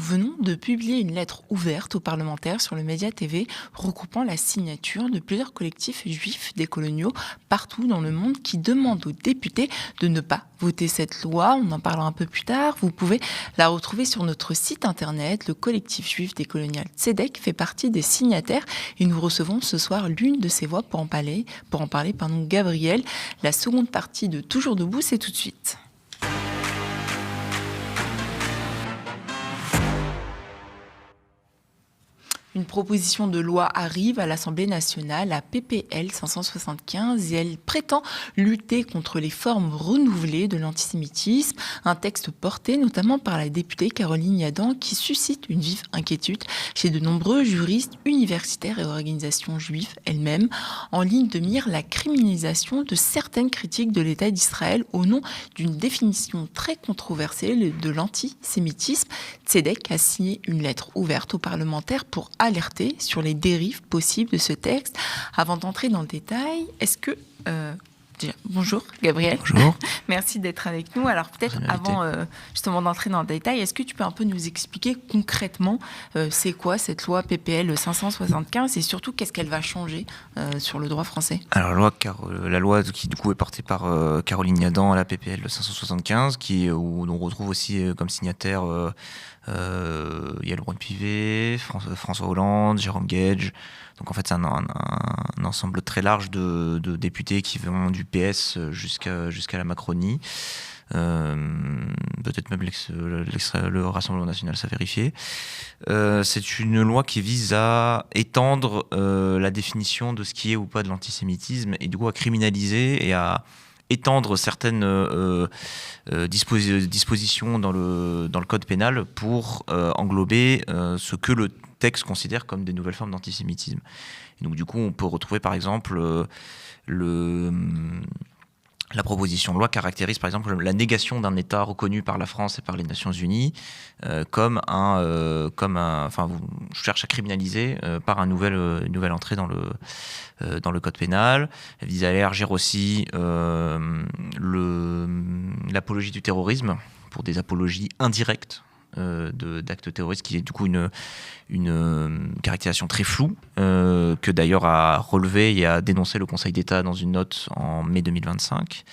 venons de publier une lettre ouverte aux parlementaires sur le Média TV, regroupant la signature de plusieurs collectifs juifs décoloniaux partout dans le monde qui demandent aux députés de ne pas voter cette loi. On en parlera un peu plus tard. Vous pouvez la retrouver sur notre site internet. Le collectif juif décolonial Tzedek fait partie des signataires et nous recevons ce soir l'une de ses voix pour en parler, Gabriel. La seconde partie de Toujours debout, c'est tout de suite. Une proposition de loi arrive à l'Assemblée nationale, la PPL 575, et elle prétend lutter contre les formes renouvelées de l'antisémitisme. Un texte porté notamment par la députée Caroline Yadan qui suscite une vive inquiétude chez de nombreux juristes, universitaires et organisations juives elles-mêmes. En ligne de mire, la criminalisation de certaines critiques de l'État d'Israël au nom d'une définition très controversée de l'antisémitisme. Tzedek a signé une lettre ouverte aux parlementaires pour alerter sur les dérives possibles de ce texte. Avant d'entrer dans le détail, est-ce que... bonjour Gabriel. Bonjour. Merci d'être avec nous. Alors peut-être avant justement d'entrer dans le détail, est-ce que tu peux un peu nous expliquer concrètement c'est quoi cette loi PPL 575 et surtout qu'est-ce qu'elle va changer sur le droit français ? Alors la loi qui du coup est portée par Caroline Yadan à la PPL 575 où on retrouve aussi comme signataires Yael Braun-Pivet, François Hollande, Jérôme Guedj. Donc en fait c'est un ensemble très large de députés qui vont du PS jusqu'à la Macronie. Peut-être même le Rassemblement national, ça vérifier. C'est une loi qui vise à étendre la définition de ce qui est ou pas de l'antisémitisme et du coup à criminaliser et à étendre certaines dispositions dans le code pénal pour englober ce que le texte considère comme des nouvelles formes d'antisémitisme. Et donc du coup, on peut retrouver par exemple la proposition de loi caractérise par exemple la négation d'un État reconnu par la France et par les Nations Unies comme on cherche à criminaliser par une nouvelle entrée dans le code pénal. Elle vise à élargir aussi l'apologie du terrorisme pour des apologies indirectes d'actes terroristes, qui est du coup une caractérisation très floue que d'ailleurs a relevé et a dénoncé le Conseil d'État dans une note en mai 2025.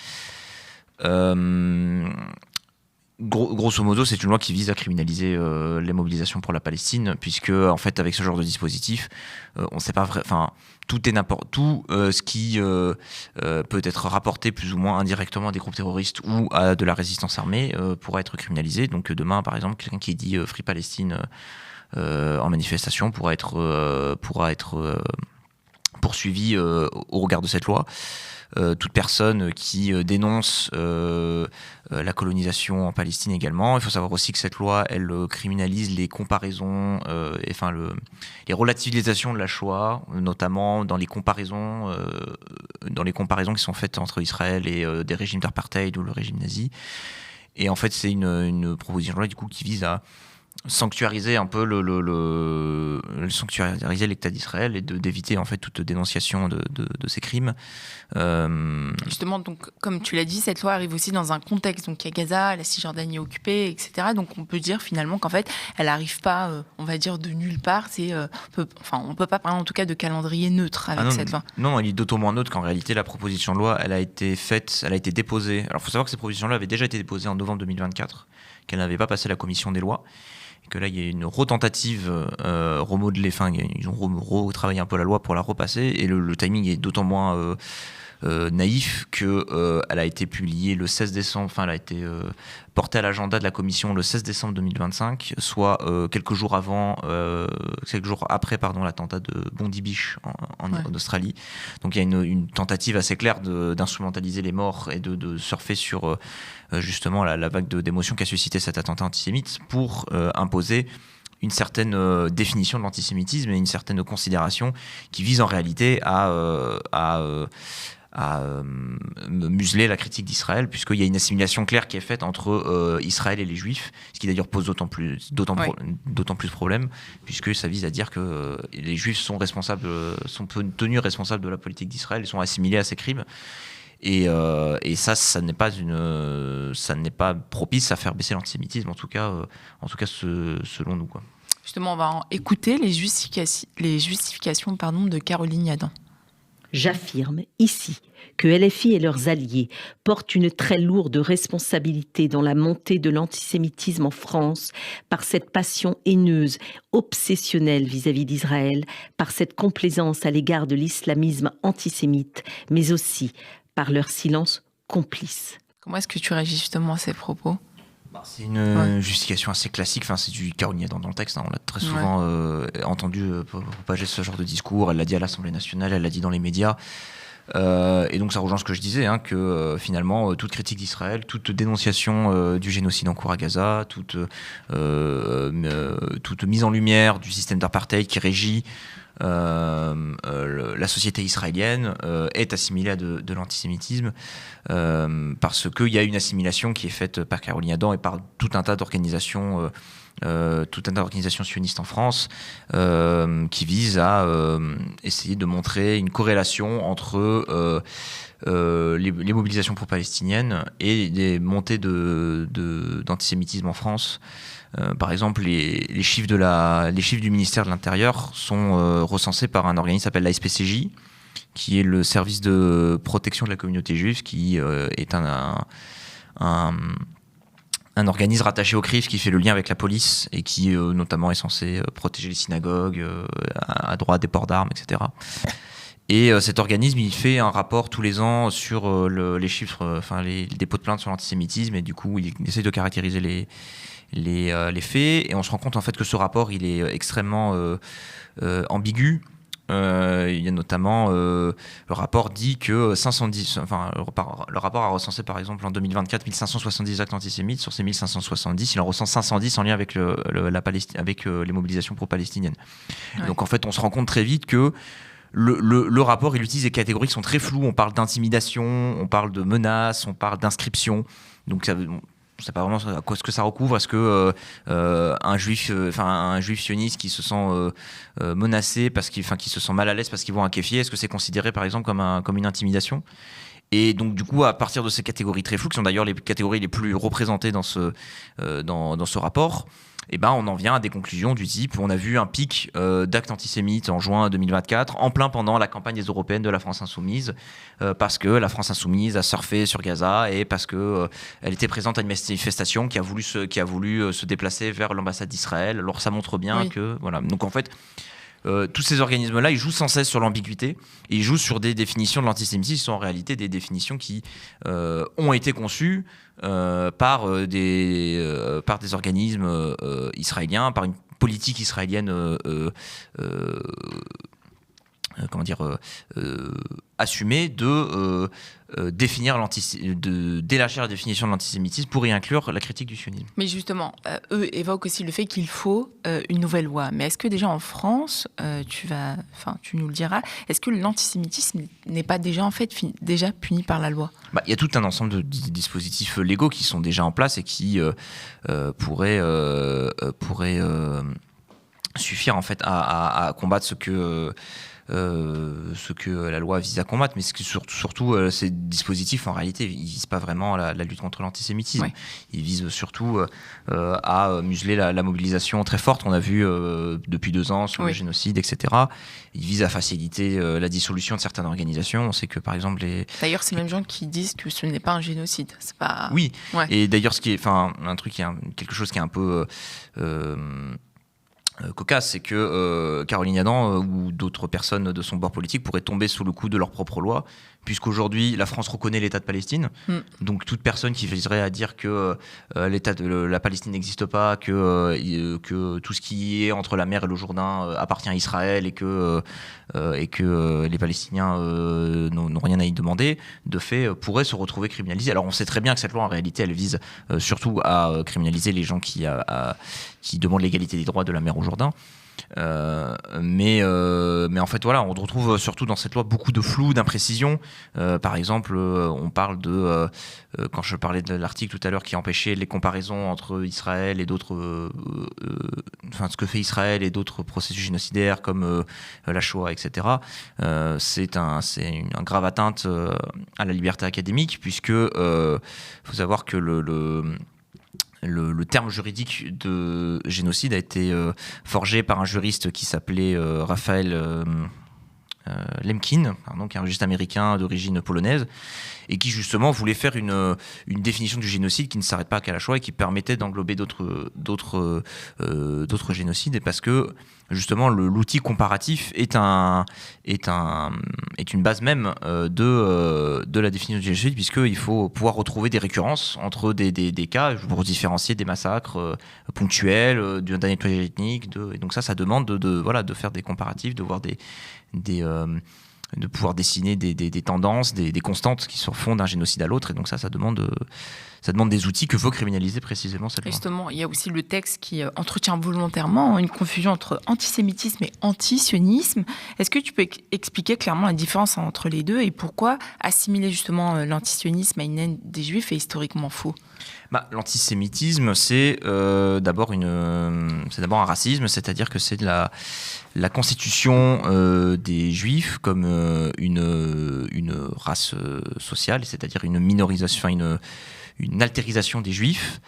Grosso modo, c'est une loi qui vise à criminaliser les mobilisations pour la Palestine, puisque en fait, avec ce genre de dispositif, on ne sait pas tout ce qui peut être rapporté plus ou moins indirectement à des groupes terroristes ou à de la résistance armée pourra être criminalisé. Donc demain, par exemple, quelqu'un qui dit Free Palestine en manifestation pourra être poursuivi au regard de cette loi. Toute personne qui dénonce la colonisation en Palestine également. Il faut savoir aussi que cette loi, elle criminalise les comparaisons, les relativisations de la Shoah, notamment dans les comparaisons qui sont faites entre Israël et des régimes d'apartheid ou le régime nazi. Et en fait, c'est une proposition de loi du coup qui vise à sanctuariser un peu sanctuariser l'État d'Israël et d'éviter en fait toute dénonciation de ces crimes. Justement, donc comme tu l'as dit, cette loi arrive aussi dans un contexte, donc il y a Gaza, la Cisjordanie occupée, etc. Donc on peut dire finalement qu'en fait elle n'arrive pas, on va dire de nulle part. On peut pas parler en tout cas de calendrier neutre avec cette loi. Non, il est d'autant moins neutre qu'en réalité la proposition de loi, elle a été déposée. Alors il faut savoir que cette proposition de loi avait déjà été déposée en novembre 2024, qu'elle n'avait pas passé la commission des lois. Et que là, il y a une retentative remodelée, ils ont retravaillé un peu la loi pour la repasser, et le timing est d'autant moins naïf qu'elle a été publiée le 16 décembre, elle a été portée à l'agenda de la commission le 16 décembre 2025, soit quelques jours après l'attentat de Bondi Beach en Australie. Donc il y a une tentative assez claire d'instrumentaliser les morts et de surfer sur justement la vague d'émotions qu'a suscité cet attentat antisémite pour imposer une certaine définition de l'antisémitisme et une certaine considération qui vise en réalité à museler la critique d'Israël, puisqu'il y a une assimilation claire qui est faite entre Israël et les Juifs, ce qui d'ailleurs pose d'autant plus de problèmes, puisque ça vise à dire que les Juifs sont tenus responsables de la politique d'Israël et sont assimilés à ces crimes. Et ça n'est pas propice à faire baisser l'antisémitisme, en tout cas selon nous, quoi. Justement, on va écouter les justifications de Caroline Yadan. J'affirme ici que LFI et leurs alliés portent une très lourde responsabilité dans la montée de l'antisémitisme en France par cette passion haineuse, obsessionnelle vis-à-vis d'Israël, par cette complaisance à l'égard de l'islamisme antisémite, mais aussi par leur silence complice. Comment est-ce que tu réagis justement à ces propos ? C'est une justification assez classique, c'est du Caroline Yadan dans le texte, on l'a très souvent entendu propager ce genre de discours, elle l'a dit à l'Assemblée nationale, elle l'a dit dans les médias, et donc ça rejoint ce que je disais, que finalement toute critique d'Israël, toute dénonciation du génocide en cours à Gaza, toute mise en lumière du système d'apartheid qui régit la société israélienne est assimilée à de l'antisémitisme, parce qu'il y a une assimilation qui est faite par Caroline Yadan et par tout un tas d'organisations sionistes en France, qui visent à essayer de montrer une corrélation entre les mobilisations pro-palestiniennes et des montées d'antisémitisme en France. Par exemple, les chiffres du ministère de l'Intérieur sont recensés par un organisme qui s'appelle l'ASPCJ, qui est le service de protection de la communauté juive, qui est un organisme rattaché au CRIF qui fait le lien avec la police et qui notamment est censé protéger les synagogues, à droit des ports d'armes, etc. Et cet organisme, il fait un rapport tous les ans sur les chiffres, les dépôts de plaintes sur l'antisémitisme, et du coup, il essaie de caractériser les faits, et on se rend compte en fait que ce rapport il est extrêmement ambigu. Il y a notamment le rapport dit que le rapport a recensé par exemple en 2024 1570 actes antisémites. Sur ces 1570, il en recense 510 en lien avec les mobilisations pro-palestiniennes. Ouais. Donc en fait, on se rend compte très vite que le rapport, il utilise des catégories qui sont très floues. On parle d'intimidation, on parle de menaces, on parle d'inscription. Donc ça, on ne sait pas vraiment ce que ça recouvre. Est-ce que un juif sioniste qui se sent menacé qui se sent mal à l'aise parce qu'il voit un kéfier, est-ce que c'est considéré par exemple comme une intimidation ? Et donc du coup, à partir de ces catégories très floues, qui sont d'ailleurs les catégories les plus représentées dans ce rapport, on en vient à des conclusions du type, on a vu un pic d'actes antisémites en juin 2024, en plein pendant la campagne des européennes de la France Insoumise, parce que la France Insoumise a surfé sur Gaza et parce que elle était présente à une manifestation qui a voulu se déplacer vers l'ambassade d'Israël. Alors ça montre bien que voilà. Donc en fait, tous ces organismes-là, ils jouent sans cesse sur l'ambiguïté, et ils jouent sur des définitions de l'antisémitisme qui sont en réalité des définitions qui ont été conçues par des organismes israéliens, par une politique israélienne assumée d'élargir la définition de l'antisémitisme pour y inclure la critique du sionisme. Mais justement, eux évoquent aussi le fait qu'il faut une nouvelle loi. Mais est-ce que déjà en France, tu nous le diras, est-ce que l'antisémitisme n'est pas déjà en fait déjà puni par la loi ? Il y a tout un ensemble de dispositifs légaux qui sont déjà en place et qui pourraient suffire en fait à combattre ce que la loi vise à combattre, mais surtout ces dispositifs en réalité ils visent pas vraiment la lutte contre l'antisémitisme. Ils visent surtout à museler la mobilisation très forte qu'on a vue depuis 2 ans sur le génocide, etc. Ils visent à faciliter la dissolution de certaines organisations. On sait que par exemple d'ailleurs c'est même gens qui disent que ce n'est pas un génocide. C'est pas... Oui. Et d'ailleurs quelque chose qui est un peu cocasse, c'est que Caroline Yadan ou d'autres personnes de son bord politique pourraient tomber sous le coup de leur propre loi, puisqu'aujourd'hui la France reconnaît l'État de Palestine. Donc toute personne qui viserait à dire que l'État de la Palestine n'existe pas, que tout ce qui est entre la mer et le Jourdain appartient à Israël et que les Palestiniens n'ont rien à y demander, de fait pourrait se retrouver criminalisés. Alors on sait très bien que cette loi en réalité elle vise surtout à criminaliser les gens qui demandent l'égalité des droits de la mer au Jourdain. Mais en fait voilà, on retrouve surtout dans cette loi beaucoup de flou, d'imprécisions. Par exemple, on parle de quand je parlais de l'article tout à l'heure qui empêchait les comparaisons entre Israël et d'autres ce que fait Israël et d'autres processus génocidaires comme la Shoah, etc., c'est une grave atteinte à la liberté académique, puisque faut savoir que le terme juridique de génocide a été forgé par un juriste qui s'appelait Raphaël Lemkin, qui est un juriste américain d'origine polonaise, et qui justement voulait faire une définition du génocide qui ne s'arrête pas qu'à la Shoah et qui permettait d'englober d'autres génocides, et parce que justement l'outil comparatif est une base même de la définition du génocide, puisqu'il faut pouvoir retrouver des récurrences entre des cas pour différencier des massacres ponctuels, d'un nettoyage ethnique, et donc ça demande de faire des comparatifs, de voir de pouvoir dessiner des tendances, des constantes qui se font d'un génocide à l'autre, et donc ça demande des outils que faut criminaliser précisément cette loi. Justement, il y a aussi le texte qui entretient volontairement une confusion entre antisémitisme et antisionisme. Est-ce que tu peux expliquer clairement la différence entre les deux et pourquoi assimiler justement l'antisionisme à une haine des Juifs est historiquement faux ? L'antisémitisme, c'est d'abord un racisme, c'est-à-dire que c'est de la constitution des Juifs comme une race sociale, c'est-à-dire une minorisation, une altérisation des Juifs.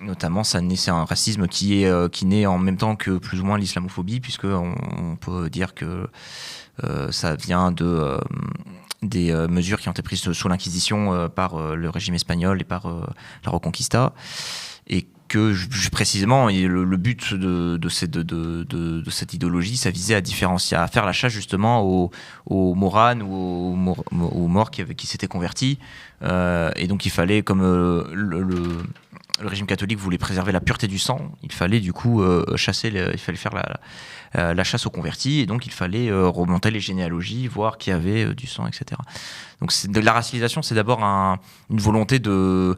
Notamment, c'est un racisme qui naît en même temps que plus ou moins l'islamophobie, puisqu'on peut dire que ça vient des mesures qui ont été prises sous l'Inquisition par le régime espagnol et par la Reconquista, et que précisément le but de cette idéologie, ça visait à différencier, à faire la chasse justement aux moranes ou aux morts qui s'étaient convertis, et donc il fallait, comme le régime catholique voulait préserver la pureté du sang, il fallait du coup il fallait faire la chasse aux convertis, et donc il fallait remonter les généalogies, voir qui avait du sang, etc. Donc la racialisation, c'est d'abord une volonté de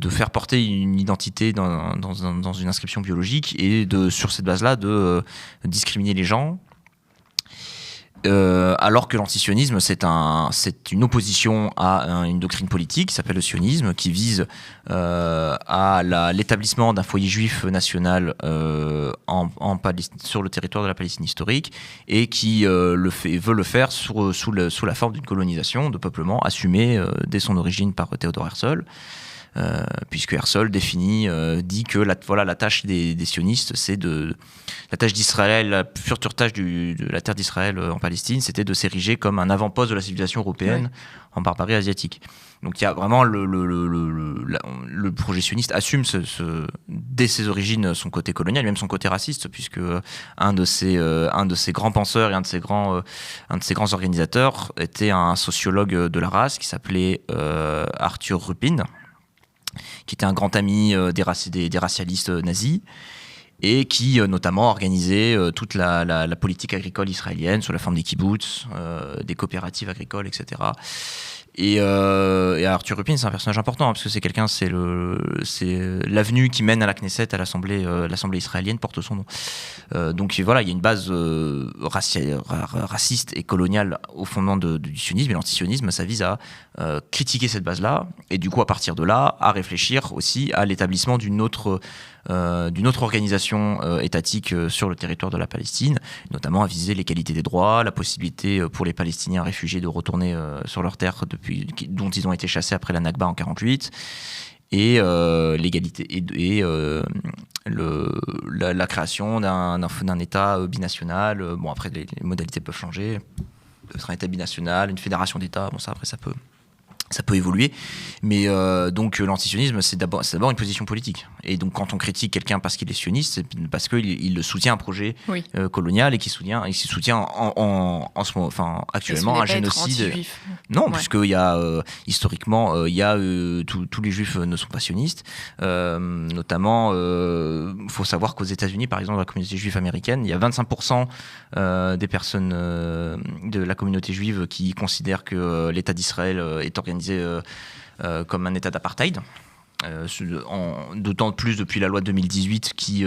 faire porter une identité dans une inscription biologique, et sur cette base-là de discriminer les gens. Alors que l'antisionisme, c'est une opposition à une doctrine politique qui s'appelle le sionisme, qui vise à l'établissement d'un foyer juif national sur le territoire de la Palestine historique, et qui veut le faire sous la forme d'une colonisation, de peuplement assumé dès son origine par Theodor Herzl. Puisque Herzl dit que la tâche des sionistes, la tâche d'Israël, la future tâche de la terre d'Israël en Palestine, c'était de s'ériger comme un avant-poste de la civilisation européenne en barbarie asiatique. Donc il y a vraiment le projet sioniste assume dès ses origines son côté colonial, même son côté raciste, puisque un de ses grands penseurs et un de ses grands organisateurs était un sociologue de la race qui s'appelait Arthur Ruppin, qui était un grand ami des racialistes nazis, et qui notamment organisait toute la politique agricole israélienne sous la forme des kibbutz, des coopératives agricoles, etc. Et Arthur Ruppin, c'est un personnage important, parce que c'est l'avenue qui mène à la Knesset, à l'Assemblée israélienne, porte son nom. Donc voilà, il y a une base raciste et coloniale au fondement du sionisme, et l'antisionisme, ça vise à critiquer cette base-là, et du coup, à partir de là, à réfléchir aussi à l'établissement d'une autre organisation étatique sur le territoire de la Palestine, notamment à viser l'égalité des droits, la possibilité pour les Palestiniens réfugiés de retourner sur leur terre dont ils ont été chassés après la Nakba en 1948, et l'égalité et la création d'un État binational. Bon, après les modalités peuvent changer, peut-être un État binational, une fédération d'États. Bon, ça après ça peut évoluer, mais donc l'antisionisme, c'est d'abord une position politique. Et donc quand on critique quelqu'un parce qu'il est sioniste, c'est parce qu'il soutient un projet colonial, et qui soutient actuellement un génocide. Non, puisqu'il y a historiquement, tous les juifs ne sont pas sionistes. Notamment, faut savoir qu'aux États-Unis, par exemple, dans la communauté juive américaine, il y a 25% des personnes de la communauté juive qui considèrent que l'État d'Israël est organisé comme un état d'apartheid, d'autant plus depuis la loi de 2018 qui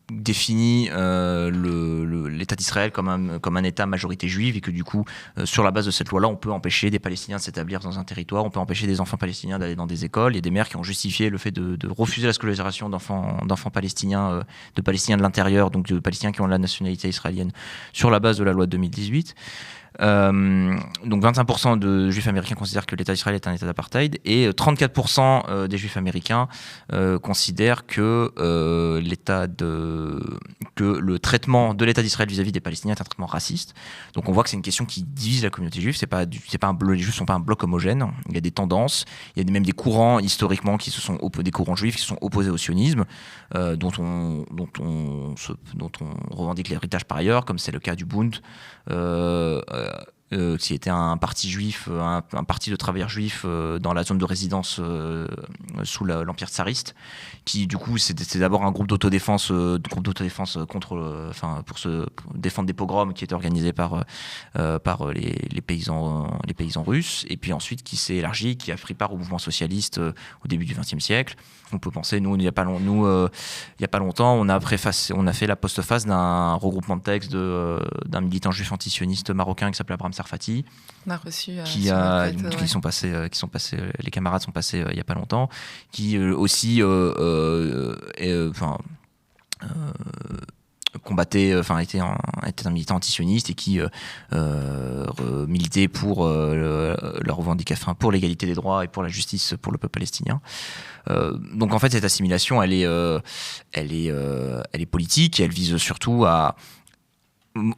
définit l'État d'Israël comme un État à majorité juive et que du coup, sur la base de cette loi-là, on peut empêcher des Palestiniens de s'établir dans un territoire, on peut empêcher des enfants palestiniens d'aller dans des écoles. Il y a des maires qui ont justifié le fait de refuser la scolarisation d'enfants palestiniens, de Palestiniens de l'intérieur, donc de Palestiniens qui ont la nationalité israélienne, sur la base de la loi de 2018. Donc 25% de juifs américains considèrent que l'État d'Israël est un État d'apartheid et 34% des juifs américains considèrent que le traitement de l'État d'Israël vis-à-vis des Palestiniens est un traitement raciste. Donc on voit que c'est une question qui divise la communauté juive. Les juifs ne sont pas un bloc homogène. Il y a des tendances, il y a même des courants historiquement des courants juifs qui se sont opposés au sionisme, dont on revendique l'héritage par ailleurs, comme c'est le cas du Bund, qui était un parti juif, un parti de travailleurs juifs dans la zone de résidence sous l'Empire tsariste, qui du coup c'était d'abord un groupe d'autodéfense contre, pour défendre des pogroms qui étaient organisés par les paysans russes, et puis ensuite qui s'est élargi, qui a pris part au mouvement socialiste au début du XXe siècle. On peut penser, il n'y a pas longtemps, on a fait la postface d'un regroupement de textes d'un militant juif antisioniste marocain qui s'appelait Abraham Sarfati. On a reçu les camarades sont passés il n'y a pas longtemps, qui aussi était un militant antisioniste et qui militait pour la revendication, pour l'égalité des droits et pour la justice pour le peuple palestinien. Donc en fait cette assimilation elle est politique et elle vise surtout à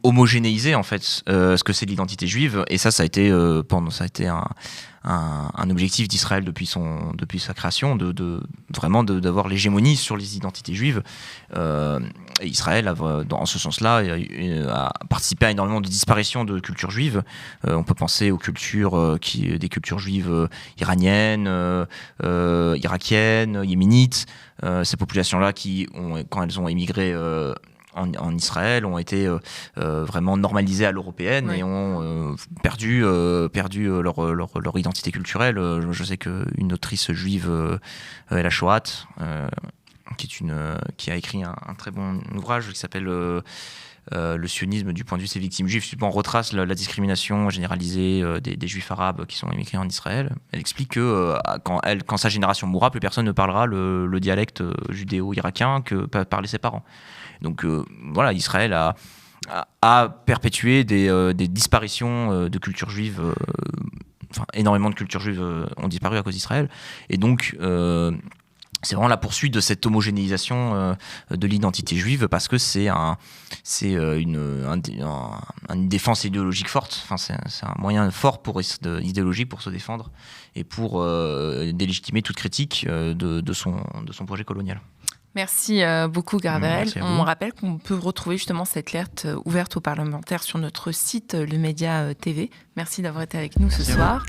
homogénéiser en fait ce que c'est l'identité juive, et ça a été un objectif d'Israël depuis sa création, vraiment d'avoir l'hégémonie sur les identités juives. Et Israël, dans ce sens-là, a participé à énormément de disparitions de cultures juives. On peut penser aux cultures des cultures juives iraniennes, irakiennes, yéménites. Ces populations-là quand elles ont émigré en Israël, ont été vraiment normalisées à l'européenne, oui, et ont perdu leur identité culturelle. Je sais qu'une autrice juive, Ella Shohat, qui a écrit un très bon ouvrage qui s'appelle le sionisme du point de vue de ses victimes juives. On retrace la discrimination généralisée des juifs arabes qui sont émigrés en Israël. Elle explique que quand sa génération mourra, plus personne ne parlera le dialecte judéo-irakien que parlaient ses parents. Donc voilà, Israël a perpétué des disparitions de cultures juives. Énormément de cultures juives ont disparu à cause d'Israël. Et donc c'est vraiment la poursuite de cette homogénéisation de l'identité juive, parce que c'est une défense idéologique forte. C'est un moyen fort idéologique pour se défendre et pour délégitimer toute critique de son projet colonial. Merci beaucoup, Gabriel. On rappelle qu'on peut retrouver justement cette lettre ouverte aux parlementaires sur notre site Le Média TV. Merci d'avoir été avec nous ce soir.